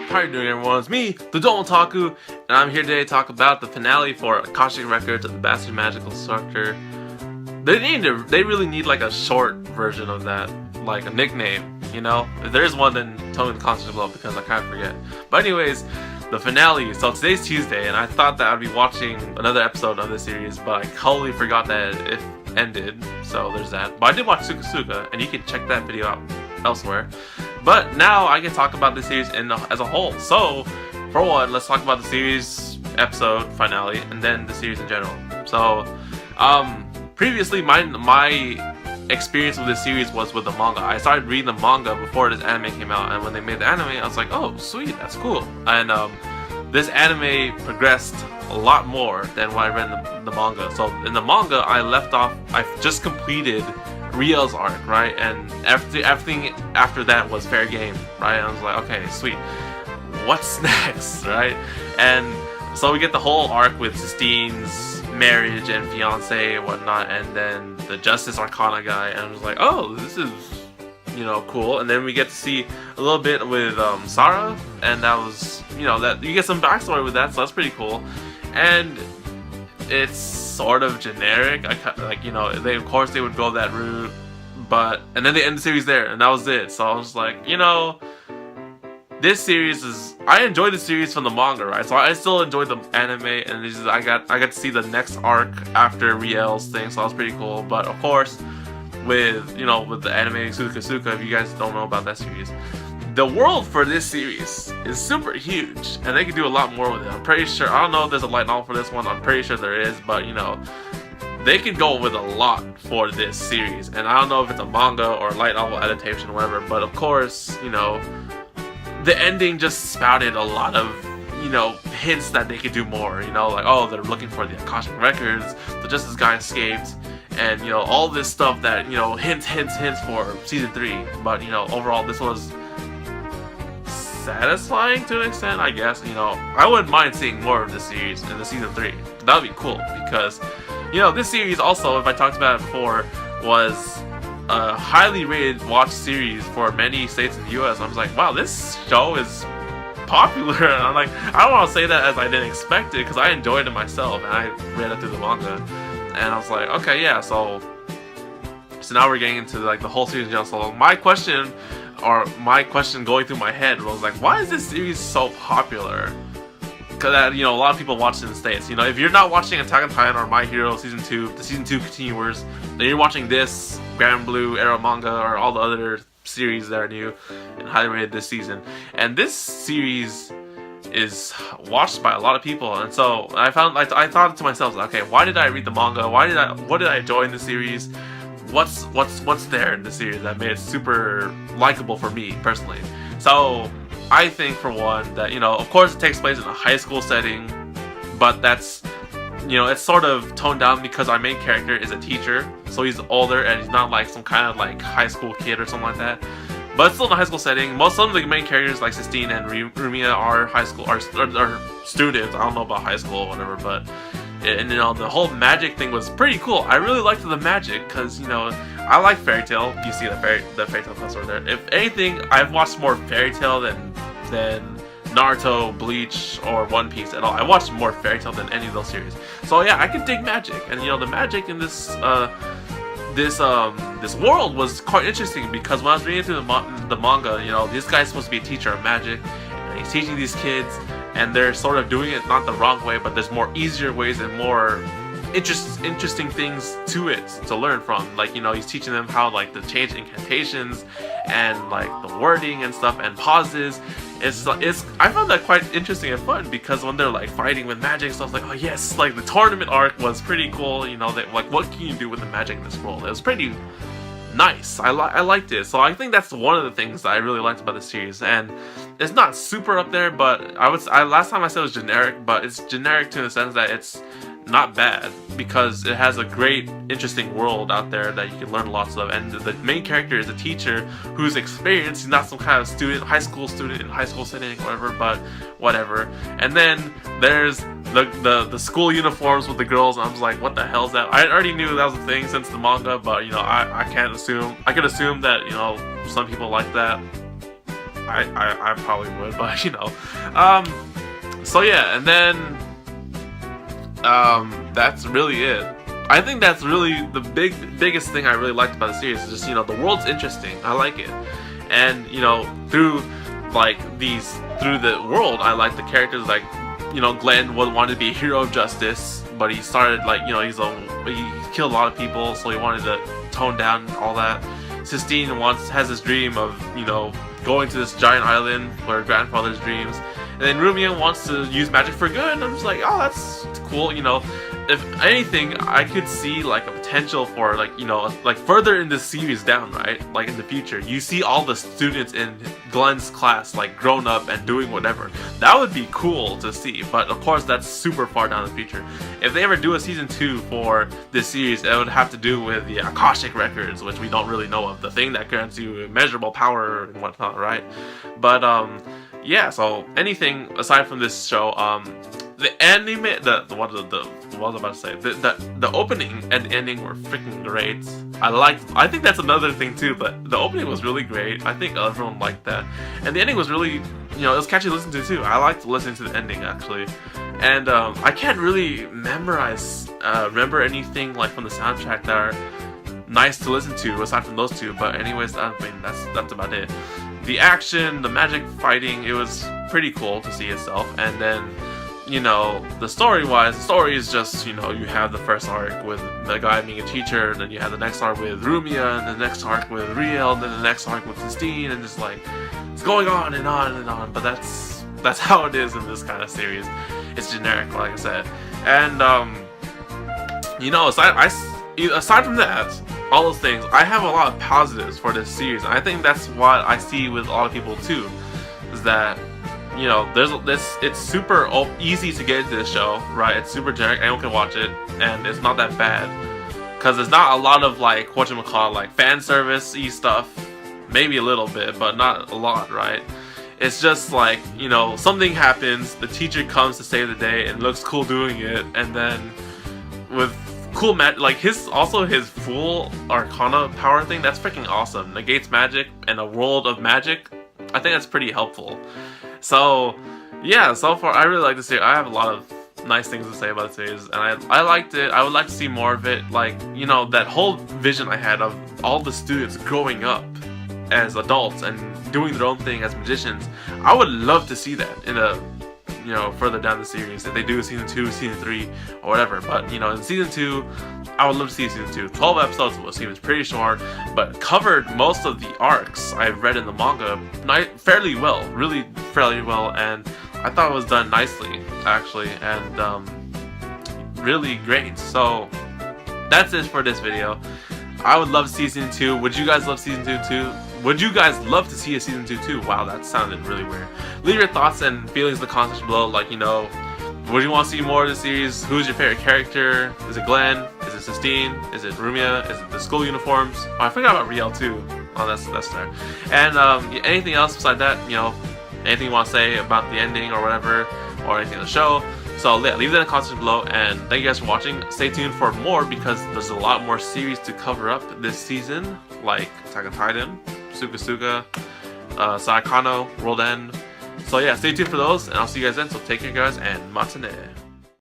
How you doing, everyone? It's me, TheDomotaku, and I'm here today to talk about the finale for Akashic Records of the Bastard Magical Instructor. They really need like a short version of that, like a nickname, you know? If there is one, then tell me in the comments below because I kind of forget. But anyways, the finale. So today's Tuesday, and I thought that I'd be watching another episode of this series, but I totally forgot that it ended, so there's that. But I did watch Suka, and you can check that video out elsewhere. But now I can talk about the series as a whole. So, for one, let's talk about the series episode finale, and then the series in general. So, previously my experience with this series was with the manga. I started reading the manga before this anime came out, and when they made the anime, I was like, oh, sweet, that's cool. And this anime progressed a lot more than when I read the manga. So in the manga, I left off, I just completed Riel's arc, right? And everything after that was fair game, right? And I was like, okay, sweet. What's next, right? And so we get the whole arc with Sistine's marriage and fiance and whatnot, and then the Justice Arcana guy, and I was like, oh, this is, you know, cool. And then we get to see a little bit with Sarah, and that was, you know, that you get some backstory with that, so that's pretty cool. And it's sort of generic. Like, you know, of course they would go that route, and then they end the series there, and that was it. So I was like, you know, this series is, I enjoyed the series from the manga, right? So I still enjoyed the anime, and I got to see the next arc after Riel's thing, so that was pretty cool. But of course, with the anime Suka, if you guys don't know about that series, the world for this series is super huge, and they can do a lot more with it. I'm pretty sure, I don't know if there's a light novel for this one, I'm pretty sure there is, but you know, they can go with a lot for this series. And I don't know if it's a manga or a light novel adaptation or whatever, but of course, you know, the ending just spouted a lot of, you know, hints that they could do more, you know, like, oh, they're looking for the Akashic Records, the Justice guy escaped, and, you know, all this stuff that, you know, hints for season 3, but, you know, overall, this was satisfying to an extent, I guess. You know, I wouldn't mind seeing more of this series in the season 3, that would be cool, because, you know, this series also, if I talked about it before, was a highly rated watch series for many states in the US. I was like, wow, this show is popular. And I'm like, I don't want to say that as I didn't expect it, because I enjoyed it myself, and I read it through the manga, and I was like, okay, yeah, so now we're getting into like the whole series in general. So my question going through my head was like, why is this series so popular? Because, you know, a lot of people watch it in the States. You know, if you're not watching Attack on Titan or My Hero Season 2, the Season 2 continuers, then you're watching this, Grand Blue, Arrow Manga, or all the other series that are new and highly rated this season. And this series is watched by a lot of people, and so I thought to myself, okay, why did I read the manga? What did I enjoy in the series? What's there in the series that made it super likable for me personally? So I think, for one, that, you know, of course it takes place in a high school setting, but that's, you know, it's sort of toned down because our main character is a teacher, so he's older and he's not like some kind of like high school kid or something like that. But it's still in a high school setting. Most of the main characters like Sistine and Rumia are high school, are students. I don't know about high school or whatever, but and, you know, the whole magic thing was pretty cool. I really liked the magic because, you know, I like Fairy Tail. You see the Fairy Tail poster there. If anything, I've watched more Fairy Tail than Naruto, Bleach, or One Piece at all. I watched more Fairy Tail than any of those series. So yeah, I can dig magic, and, you know, the magic in this world was quite interesting, because when I was reading through the manga, you know, this guy's supposed to be a teacher of magic, and he's teaching these kids, and they're sort of doing it not the wrong way, but there's more easier ways and more interesting things to it to learn from. Like, you know, he's teaching them how, like, to change incantations and like the wording and stuff and pauses. I found that quite interesting and fun, because when they're like fighting with magic and stuff, like, oh yes, like the tournament arc was pretty cool. You know, that, like, what can you do with the magic in this world? It was pretty nice. I liked it. So I think that's one of the things that I really liked about the series. And it's not super up there, but last time I said it was generic, but it's generic to the sense that it's not bad, because it has a great, interesting world out there that you can learn lots of. And the main character is a teacher who's experienced. He's not some kind of student, high school student in high school setting, whatever, but whatever. And then there's the school uniforms with the girls, and I was like, what the hell is that? I already knew that was a thing since the manga, but, you know, I could assume that, you know, some people like that. I probably would, but you know. So yeah, and then that's really it. I think that's really the biggest thing I really liked about the series is just, you know, the world's interesting. I like it. And, you know, through the world, I like the characters, like, you know, Glenn wanted to be a hero of justice, but he started, like, you know, he killed a lot of people, so he wanted to tone down all that. Sistine has this dream of, you know, going to this giant island where her grandfather's dreams. And then Rumia wants to use magic for good, and I'm just like, oh, that's cool, you know. If anything, I could see like a potential for, like, you know, like further in the series down, right? Like in the future, you see all the students in Glenn's class like grown up and doing whatever. That would be cool to see, but of course that's super far down the future. If they ever do a season 2 for this series, it would have to do with the Akashic records, which we don't really know of, the thing that grants you immeasurable power and whatnot, right? But yeah, so anything aside from this show, the anime, the opening and ending were freaking great. I think that's another thing too, but the opening was really great. I think everyone liked that. And the ending was really, you know, it was catchy to listen to too. I liked listening to the ending actually. And I can't really remember anything like from the soundtrack that are nice to listen to aside from those two, but anyways, I mean, that's about it. The action, the magic fighting, it was pretty cool to see itself. And then, you know, the story is just, you know, you have the first arc with the guy being a teacher, and then you have the next arc with Rumia, and the next arc with Riel, and then the next arc with Sistine, and just like, it's going on and on and on, but that's how it is in this kind of series. It's generic, like I said. And, you know, aside from that, all those things, I have a lot of positives for this series, and I think that's what I see with a lot of people too, is that, you know, it's super easy to get into this show, right? It's super generic, anyone can watch it, and it's not that bad, because there's not a lot of, like, whatchamacallit, like, fan service-y stuff, maybe a little bit, but not a lot, right? It's just like, you know, something happens, the teacher comes to save the day, and looks cool doing it, and then with cool like his full arcana power thing, that's freaking awesome. Negates magic and a world of magic. I think that's pretty helpful. So yeah, so far I really like the series. I have a lot of nice things to say about the series, and I liked it. I would like to see more of it. Like, you know, that whole vision I had of all the students growing up as adults and doing their own thing as magicians. I would love to see that in a, you know, further down the series, if they do season 2, season 3, or whatever. But, you know, in season 2, I would love to see season 2. 12 episodes seems pretty short, but covered most of the arcs I've read in the manga fairly well, really fairly well, and I thought it was done nicely, actually, and really great. So that's it for this video. I would love season 2. Would you guys love season 2 too? Would you guys love to see a season 2 too? Wow, that sounded really weird. Leave your thoughts and feelings in the comments below. Like, you know, would you want to see more of the series? Who's your favorite character? Is it Glenn? Is it Sistine? Is it Rumia? Is it the school uniforms? Oh, I forgot about Riel too. Oh, that's there. And anything else beside that? You know, anything you want to say about the ending or whatever, or anything on the show? So yeah, leave that in the comments below, and thank you guys for watching. Stay tuned for more, because there's a lot more series to cover up this season, like Attack on Titan, Suka, Saikano, World End. So yeah, stay tuned for those, and I'll see you guys then. So take care, guys, and matane.